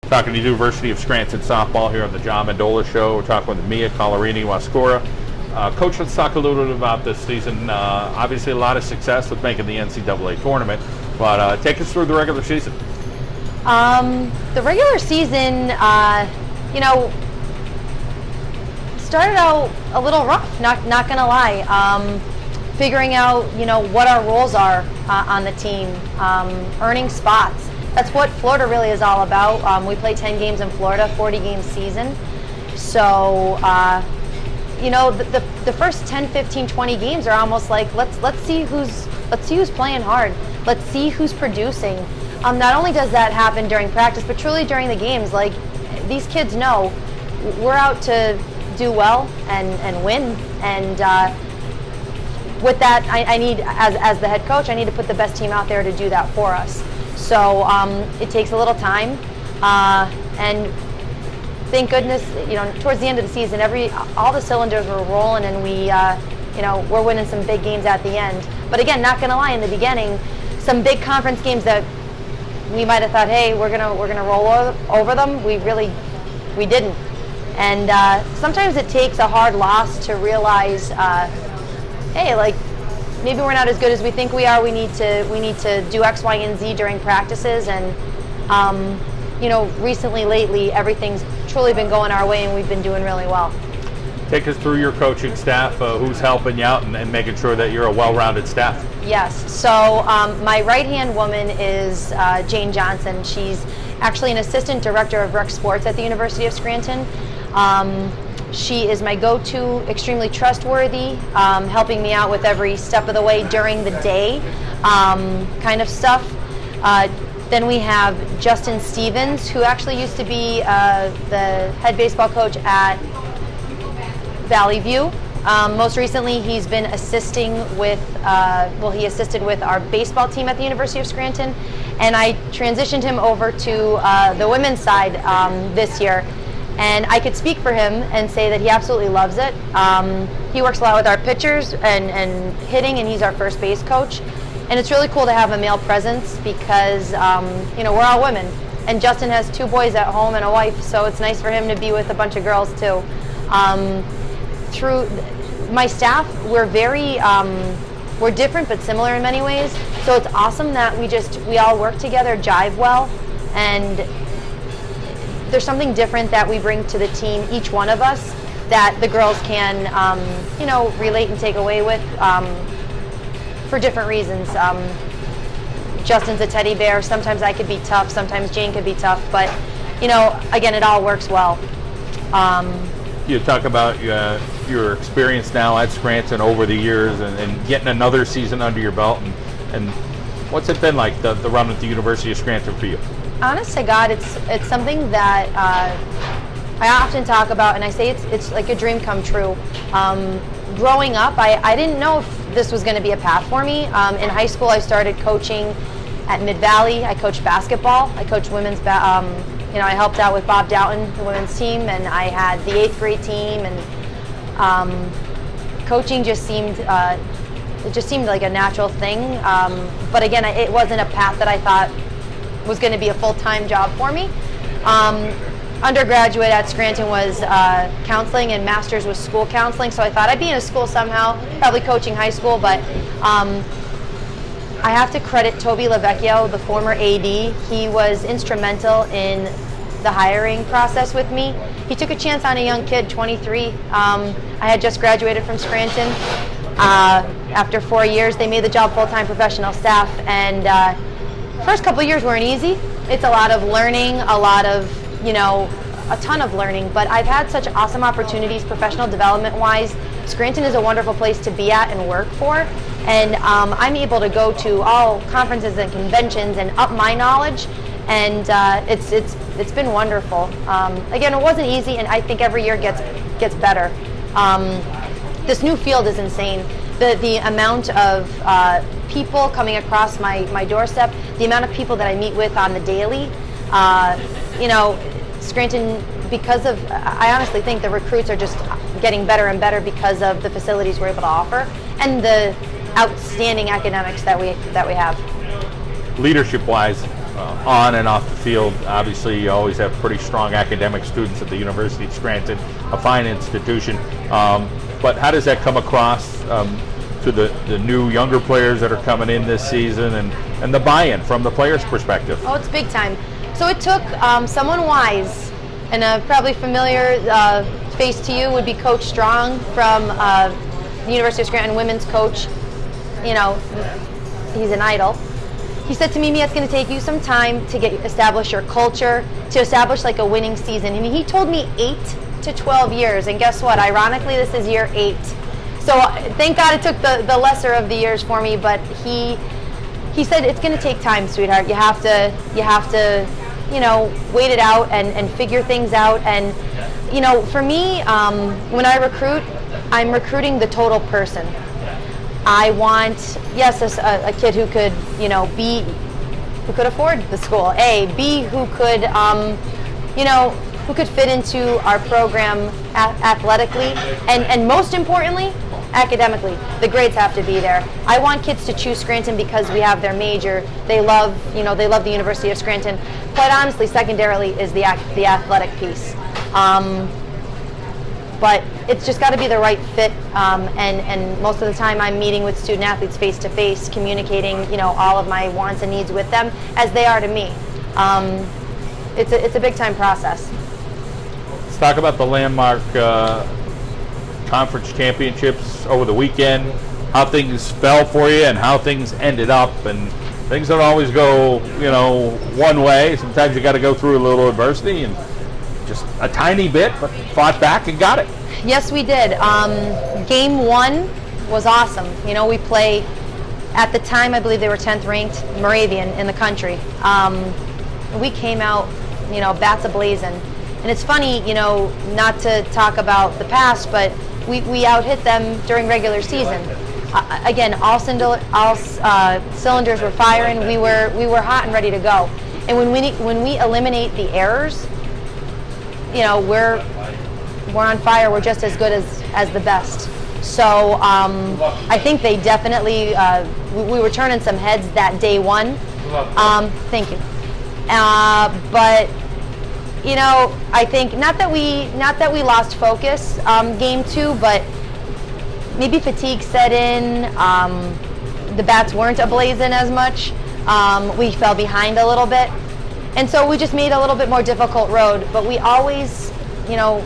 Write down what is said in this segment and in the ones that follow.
Talking to the University of Scranton softball here on the John Mendola Show. We're talking with Mia, Collarini, Wascura. Coach, let's talk a little bit about this season. Obviously, a lot of success with making the NCAA tournament, but take us through the regular season. The regular season, started out a little rough. Not gonna lie. Figuring out, what our roles are on the team, earning spots. That's what Florida really is all about. We play 10 games in Florida, 40-game season. So, the first 10, 15, 20 games are almost like let's see who's playing hard. Let's see who's producing. Not only does that happen during practice, but truly during the games. Like, these kids know we're out to do well and win. And with that, I need, as the head coach, I need to put the best team out there to do that for us. So it takes a little time, and thank goodness, towards the end of the season, all the cylinders were rolling, and we're winning some big games at the end. But again, not gonna lie, in the beginning, some big conference games that we might have thought, hey, we're gonna roll over them. We didn't. And sometimes it takes a hard loss to realize, hey, like, maybe we're not as good as we think we are. We need to do X, Y, and Z during practices. And lately, everything's truly been going our way, and we've been doing really well. Take us through your coaching staff. Who's helping you out and making sure that you're a well-rounded staff? Yes. So my right-hand woman is Jane Johnson. She's actually an assistant director of rec sports at the University of Scranton. She is my go-to, extremely trustworthy, helping me out with every step of the way during the day kind of stuff. Then we have Justin Stevens, who actually used to be the head baseball coach at Valley View. Most recently, he's been assisting with, he assisted with our baseball team at the University of Scranton, and I transitioned him over to the women's side this year. And I could speak for him and say that he absolutely loves it. He works a lot with our pitchers and hitting, and he's our first base coach. And it's really cool to have a male presence because, we're all women. And Justin has 2 boys at home and a wife, so it's nice for him to be with a bunch of girls too. Through my staff, we're we're different but similar in many ways. So it's awesome that we all work together, jive well, and there's something different that we bring to the team, each one of us, that the girls can, relate and take away with for different reasons. Justin's a teddy bear. Sometimes I could be tough. Sometimes Jane could be tough. But, again, it all works well. You talk about your experience now at Scranton over the years and getting another season under your belt. And what's it been like, the run at the University of Scranton for you? Honest to God, it's something that I often talk about, and I say it's like a dream come true. Growing up, I didn't know if this was going to be a path for me. In high school, I started coaching at Mid-Valley. I coached basketball. I coached women's, I helped out with Bob Doughton, the women's team, and I had the 8th grade team, and coaching just seemed like a natural thing. But again, it wasn't a path that I thought was going to be a full-time job for me. Undergraduate at Scranton was counseling, and master's was school counseling, so I thought I'd be in a school somehow, probably coaching high school, but I have to credit Toby LaVecchio, the former AD. He was instrumental in the hiring process with me. He took a chance on a young kid, 23. I had just graduated from Scranton. After 4 years, they made the job full-time professional staff, and first couple of years weren't easy. It's a lot of learning, a ton of learning, but I've had such awesome opportunities professional development-wise. Scranton is a wonderful place to be at and work for, and I'm able to go to all conferences and conventions and up my knowledge, and it's been wonderful. Again, it wasn't easy, and I think every year gets better. This new field is insane. The amount of people coming across my doorstep, the amount of people that I meet with on the daily, Scranton, I honestly think the recruits are just getting better and better because of the facilities we're able to offer and the outstanding academics that we have. Leadership-wise, on and off the field. Obviously, you always have pretty strong academic students at the University of Scranton, a fine institution. But how does that come across to the new younger players that are coming in this season, and the buy-in from the players' perspective? Oh, it's big time. So it took someone wise, and a probably familiar face to you would be Coach Strong from the University of Scranton women's coach. You know, he's an idol. He said to me, Mia, it's going to take you some time to establish your culture, to establish like a winning season. And he told me 8 to 12 years, and guess what? Ironically, this is year 8. So thank God it took the lesser of the years for me, but he said it's going to take time, sweetheart. You have to, you know, wait it out and figure things out. And, you know, for me, when I recruit, I'm recruiting the total person. I want, yes, a kid who could, you know, who could afford the school, A. B, who could, you know, who could fit into our program athletically, and most importantly, academically. The grades have to be there. I want kids to choose Scranton because we have their major. They love, you know, they love the University of Scranton. Quite honestly, secondarily is the athletic piece. But it's just got to be the right fit, and most of the time I'm meeting with student athletes face to face, communicating, you know, all of my wants and needs with them as they are to me. It's a big time process. Let's talk about the landmark conference championships over the weekend, how things fell for you and how things ended up, and things don't always go, you know, one way. Sometimes you got to go through a little adversity, and just a tiny bit, but fought back and got it. Yes, we did. Game 1 was awesome. You know, we play, at the time, I believe they were 10th ranked Moravian in the country. We came out, you know, bats a-blazing. And it's funny, you know, not to talk about the past, but we out-hit them during regular season. Again, all cylinders were firing. We were hot and ready to go. And when we eliminate the errors, you know, we're on fire. We're just as good as the best. So I think they definitely we were turning some heads that day 1. Thank you. But you know, I think not that we lost focus game 2, but maybe fatigue set in. The bats weren't ablazing as much. We fell behind a little bit. And so we just made a little bit more difficult road, but we always, you know,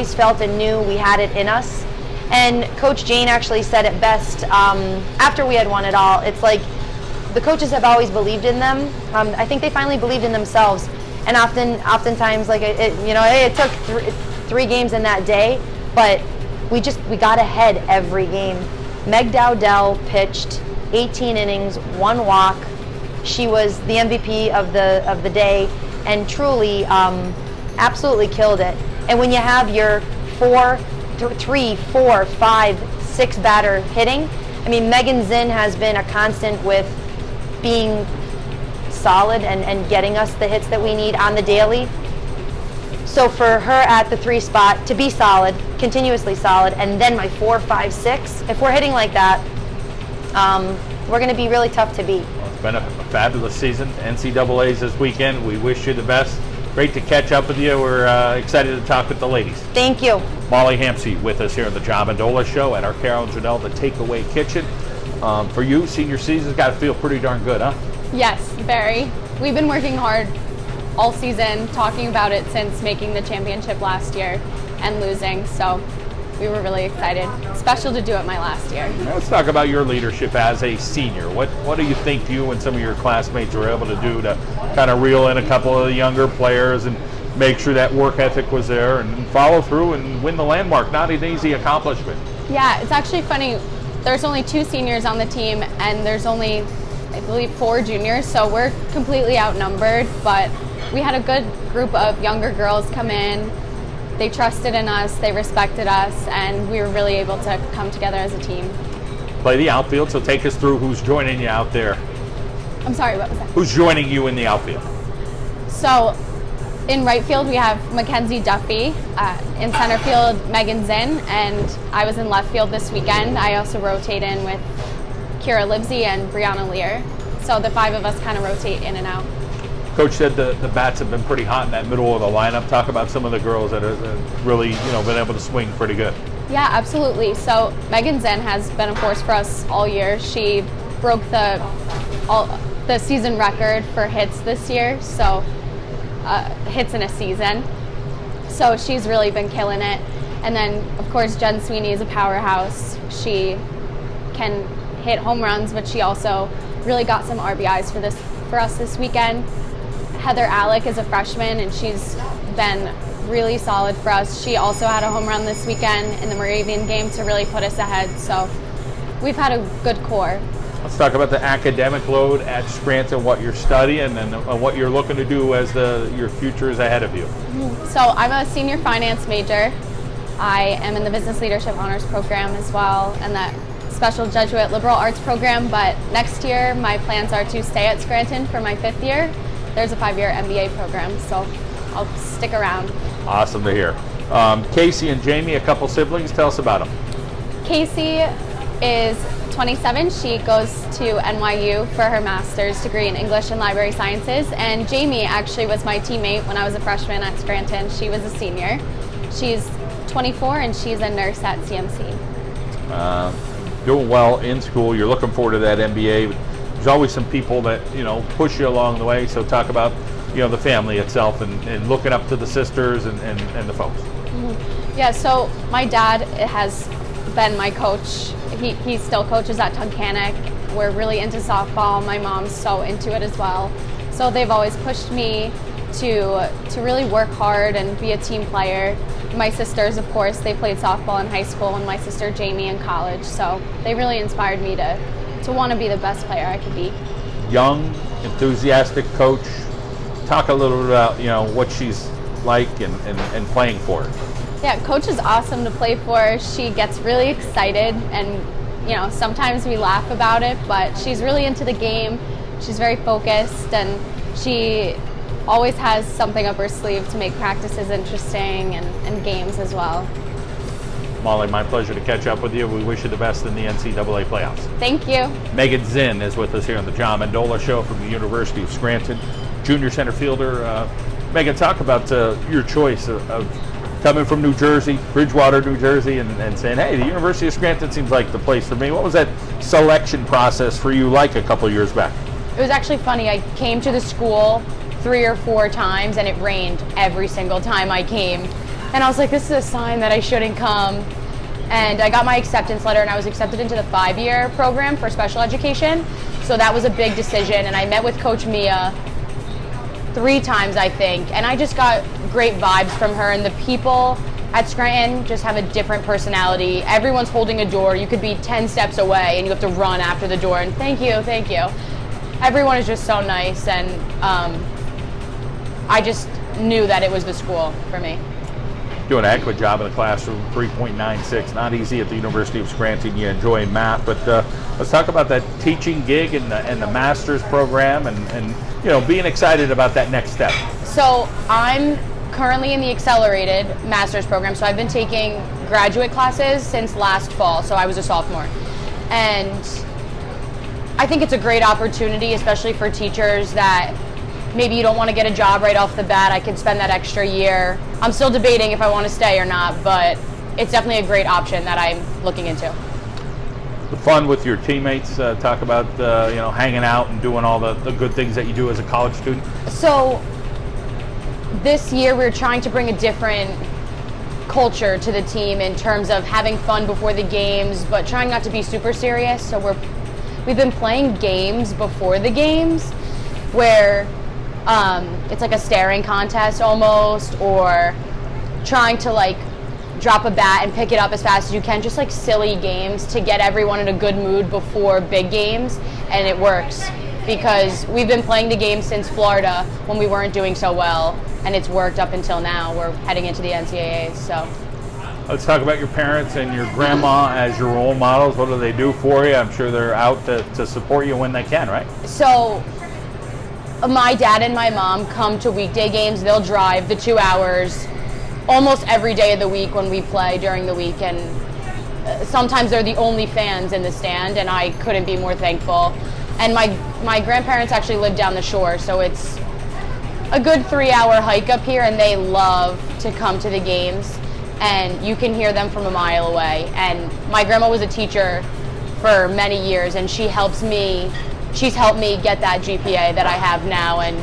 felt and knew we had it in us. And Coach Jane actually said it best after we had won it all. It's like the coaches have always believed in them. I think they finally believed in themselves. And oftentimes, like it took 3 games in that day, but we got ahead every game. Meg Dowdell pitched 18 innings, 1 walk. She was the MVP of the day, and truly, absolutely killed it. And when you have your 3, 4, 5, 6 batter hitting, I mean, Megan Zinn has been a constant with being solid and getting us the hits that we need on the daily. So for her at the 3 spot to be solid, continuously solid, and then my 4, 5, 6, if we're hitting like that, we're going to be really tough to beat. It's been a fabulous season. NCAA's this weekend. We wish you the best. Great to catch up with you. We're excited to talk with the ladies. Thank you. Molly Hampsey with us here on the John Mendola Show at our Carol and Janelle, the Takeaway Kitchen. For you, senior season's got to feel pretty darn good, huh? Yes, very. We've been working hard all season, talking about it since making the championship last year and losing, so we were really excited. Special to do it my last year. Now let's talk about your leadership as a senior. What do you think you and some of your classmates were able to do to kind of reel in a couple of the younger players and make sure that work ethic was there and follow through and win the landmark? Not an easy accomplishment. Yeah, it's actually funny. There's only 2 seniors on the team, and there's only, I believe, 4 juniors, so we're completely outnumbered, but we had a good group of younger girls come in. They trusted in us, they respected us, and we were really able to come together as a team. Play the outfield, so take us through who's joining you out there. I'm sorry, what was that? Who's joining you in the outfield? So in right field, we have Mackenzie Duffy. In center field, Megan Zinn, and I was in left field this weekend. I also rotate in with Kira Livesey and Brianna Lear. So So the 5 of us kind of rotate in and out. Coach said the bats have been pretty hot in that middle of the lineup. Talk about some of the girls that have really, been able to swing pretty good. Yeah, absolutely. So Zinn has been a force for us all year. She broke the season record for hits this year, so hits in a season. So she's really been killing it. And then, of course, Sweeney is a powerhouse. She can hit home runs, but she also really got some RBIs for us this weekend. Heather Alec is a freshman, and she's been really solid for us. She also had a home run this weekend in the Moravian game to really put us ahead. So we've had a good core. Let's talk about the academic load at Scranton, what you're studying, and what you're looking to do as your future is ahead of you. So I'm a senior finance major. I am in the Business Leadership Honors Program as well, and that special Jesuit liberal arts program. But next year, my plans are to stay at Scranton for my 5th year. There's a 5-year MBA program, so I'll stick around. Awesome to hear. Casey and Jamie, a couple siblings. Tell us about them. Casey is 27. She goes to NYU for her master's degree in English and Library Sciences. And Jamie actually was my teammate when I was a freshman at Scranton. She was a senior. She's 24 and she's a nurse at CMC. Doing well in school. You're looking forward to that MBA. There's always some people that, push you along the way. So talk about, the family itself and looking up to the sisters and the folks. Mm-hmm. Yeah, so my dad has been my coach. He still coaches at Tunkhannock. We're really into softball. My mom's so into it as well. So they've always pushed me to really work hard and be a team player. My sisters, of course, they played softball in high school, and my sister Jamie in college. So they really inspired me to want to be the best player I could be. Young, enthusiastic coach. Talk a little bit about, what she's like and playing for her. Yeah, Coach is awesome to play for. She gets really excited, and sometimes we laugh about it, but she's really into the game. She's very focused, and she always has something up her sleeve to make practices interesting and games as well. Molly, my pleasure to catch up with you. We wish you the best in the NCAA playoffs. Thank you. Megan Zinn is with us here on the John Mendola Show from the University of Scranton, junior center fielder. Megan, talk about your choice of coming from New Jersey, Bridgewater, New Jersey, and saying, hey, the University of Scranton seems like the place for me. What was that selection process for you like a couple years back? It was actually funny. I came to the school 3 or 4 times, and it rained every single time I came. And I was like, this is a sign that I shouldn't come. And I got my acceptance letter, and I was accepted into the 5-year program for special education. So that was a big decision, and I met with Coach Mia 3 times, I think, and I just got great vibes from her. And the people at Scranton just have a different personality. Everyone's holding a door. You could be 10 steps away, and you have to run after the door, and thank you, thank you. Everyone is just so nice, and I just knew that it was the school for me. Doing a heck of a job in the classroom, 3.96, not easy at the University of Scranton. You enjoy math, but let's talk about that teaching gig and the master's program and being excited about that next step. So I'm currently in the accelerated master's program, so I've been taking graduate classes since last fall, so I was a sophomore. And I think it's a great opportunity, especially for teachers that maybe you don't want to get a job right off the bat. I could spend that extra year. I'm still debating if I want to stay or not, but it's definitely a great option that I'm looking into. The fun with your teammates, talk about hanging out and doing all the good things that you do as a college student. So this year we're trying to bring a different culture to the team in terms of having fun before the games, but trying not to be super serious. So we've been playing games before the games where it's like a staring contest almost, or trying to drop a bat and pick it up as fast as you can, just silly games to get everyone in a good mood before big games. And it works because we've been playing the game since Florida when we weren't doing so well, and it's worked up until now. We're heading into the NCAAs. So let's talk about your parents and your grandma as your role models. What do they do for you? I'm sure they're out to support you when they can, right? So my dad and my mom come to weekday games. They'll drive the 2 hours almost every day of the week when we play during the week, and sometimes they're the only fans in the stand, and I couldn't be more thankful. And my grandparents actually live down the shore, so it's a good 3-hour hike up here, and they love to come to the games, and you can hear them from a mile away. And my grandma was a teacher for many years, and she's helped me get that GPA that I have now, and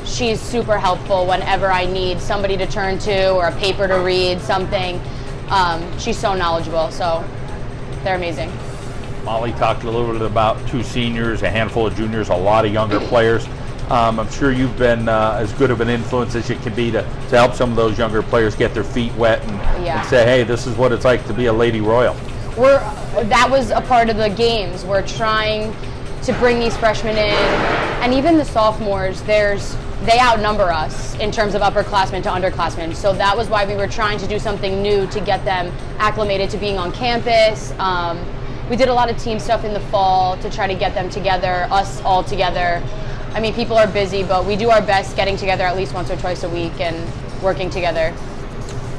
she's super helpful whenever I need somebody to turn to or a paper to read, something. She's so knowledgeable, so they're amazing. Molly talked a little bit about 2 seniors, a handful of juniors, a lot of younger players. I'm sure you've been as good of an influence as you can be to help some of those younger players get their feet wet and say, hey, this is what it's like to be a Lady Royal. That was a part of the games. We're trying to bring these freshmen in, and even the sophomores, they outnumber us in terms of upperclassmen to underclassmen. So that was why we were trying to do something new to get them acclimated to being on campus. We did a lot of team stuff in the fall to try to get them together, us all together. I mean, people are busy, but we do our best getting together at least once or twice a week and working together.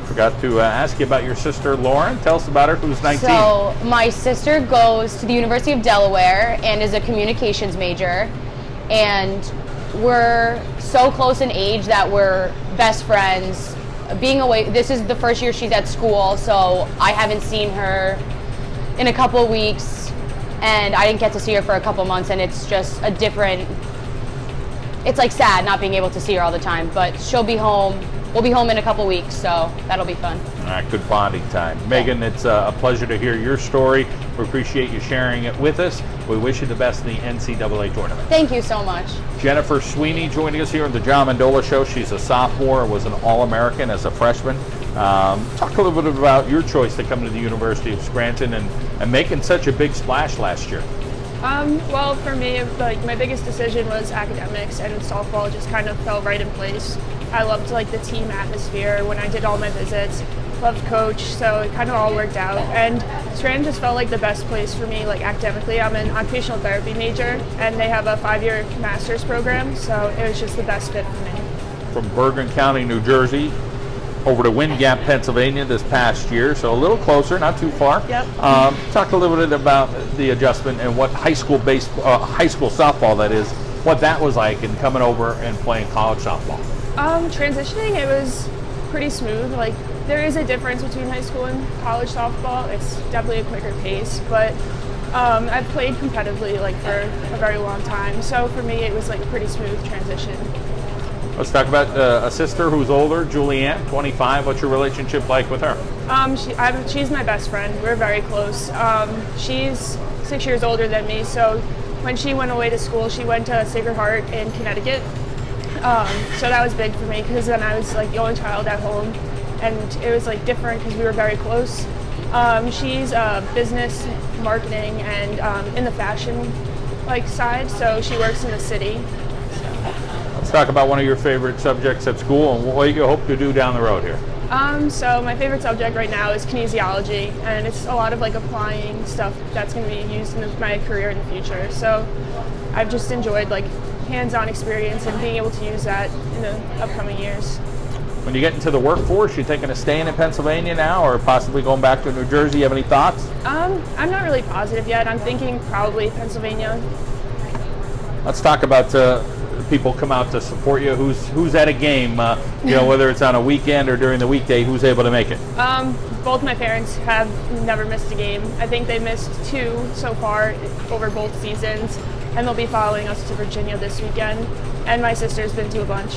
Forgot to ask you about your sister, Lauren. Tell us about her, who's 19. So my sister goes to the University of Delaware and is a communications major. And we're so close in age that we're best friends. Being away, this is the first year she's at school, so I haven't seen her in a couple of weeks, and I didn't get to see her for a couple months, and it's just a different, it's like sad not being able to see her all the time, but she'll be home. We'll be home in a couple weeks, so that'll be fun. All right, good bonding time. Megan, it's a pleasure to hear your story. We appreciate you sharing it with us. We wish you the best in the NCAA tournament. Thank you so much. Jennifer Sweeney joining us here on the John Mendola Show. She's a sophomore, was an All-American as a freshman. Talk a little bit about your choice to come to the University of Scranton and making such a big splash last year. Well, for me, like my biggest decision was academics, and softball just kind of fell right in place. I loved like the team atmosphere when I did all my visits. Loved coach, so it kind of all worked out. And Scranton just felt like the best place for me, like academically. I'm an occupational therapy major, and they have a 5-year master's program, so it was just the best fit for me. From Bergen County, New Jersey, over to Wind Gap, Pennsylvania this past year, so a little closer, not too far. Yep. Talk a little bit about the adjustment and what high school softball that is, what that was like, and coming over and playing college softball. Transitioning, it was pretty smooth. Like there is a difference between high school and college softball. It's definitely a quicker pace, but I've played competitively like for a very long time, so for me it was like a pretty smooth transition. Let's talk about a sister who's older, Julianne, 25. What's your relationship like with her? She's my best friend. We're very close. She's 6 years older than me, so when she went away to school, she went to Sacred Heart in Connecticut. So that was big for me because then I was like the only child at home, and it was like different because we were very close. She's business, marketing, and in the fashion like side, so she works in the city. Let's talk about one of your favorite subjects at school and what you hope to do down the road here. So my favorite subject right now is kinesiology, and it's a lot of like applying stuff that's going to be used in my career in the future. So I've just enjoyed like hands-on experience and being able to use that in the upcoming years. When you get into the workforce, you thinking of staying in Pennsylvania now or possibly going back to New Jersey? You have any thoughts? I'm not really positive yet. I'm thinking probably Pennsylvania. Let's talk about people come out to support you. Who's at a game, whether it's on a weekend or during the weekday, who's able to make it? Both my parents have never missed a game. I think they missed 2 so far over both seasons, and they'll be following us to Virginia this weekend. And my sister's been to a bunch.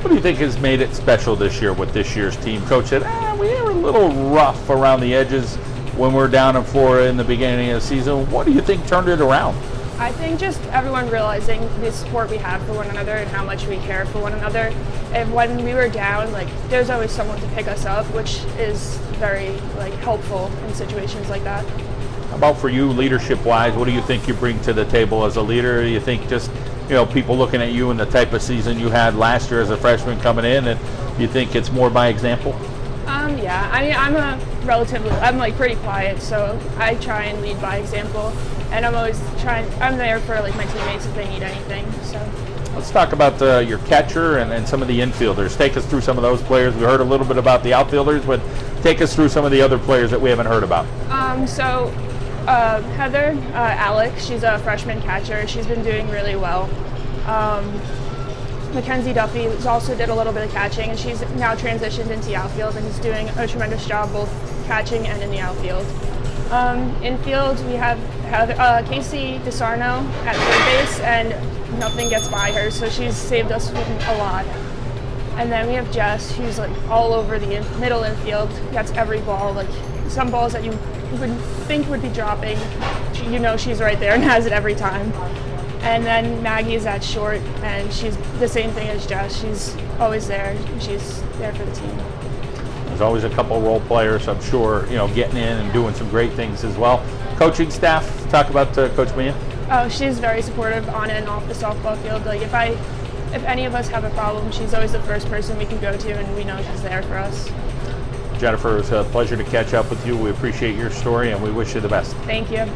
What do you think has made it special this year with this year's team? Coach said, we were a little rough around the edges when we were down in Florida in the beginning of the season. What do you think turned it around? I think just everyone realizing the support we have for one another and how much we care for one another. And when we were down, like there's always someone to pick us up, which is very like helpful in situations like that. How about for you, leadership-wise? What do you think you bring to the table as a leader? Do you think just people looking at you and the type of season you had last year as a freshman coming in, and you think it's more by example? Yeah. I mean, I'm like pretty quiet, so I try and lead by example. And I'm there for like my teammates if they need anything. So let's talk about your catcher and some of the infielders. Take us through some of those players. We heard a little bit about the outfielders, but take us through some of the other players that we haven't heard about. So Heather, Alex, she's a freshman catcher. She's been doing really well. Mackenzie Duffy also did a little bit of catching, and she's now transitioned into the outfield and is doing a tremendous job both catching and in the outfield. Infield, we have Casey DeSarno at third base, and nothing gets by her, so she's saved us a lot. And then we have Jess, who's like all over the middle infield, gets every ball, like some balls that you would think would be dropping, you know she's right there and has it every time. And then Maggie is at short, and she's the same thing as Jess. She's always there. She's there for the team. There's always a couple role players, I'm sure, getting in and doing some great things as well. Coaching staff, talk about Coach Mia. Oh, she's very supportive on and off the softball field. Like if any of us have a problem, she's always the first person we can go to, and we know she's there for us. Jennifer, it was a pleasure to catch up with you. We appreciate your story, and we wish you the best. Thank you.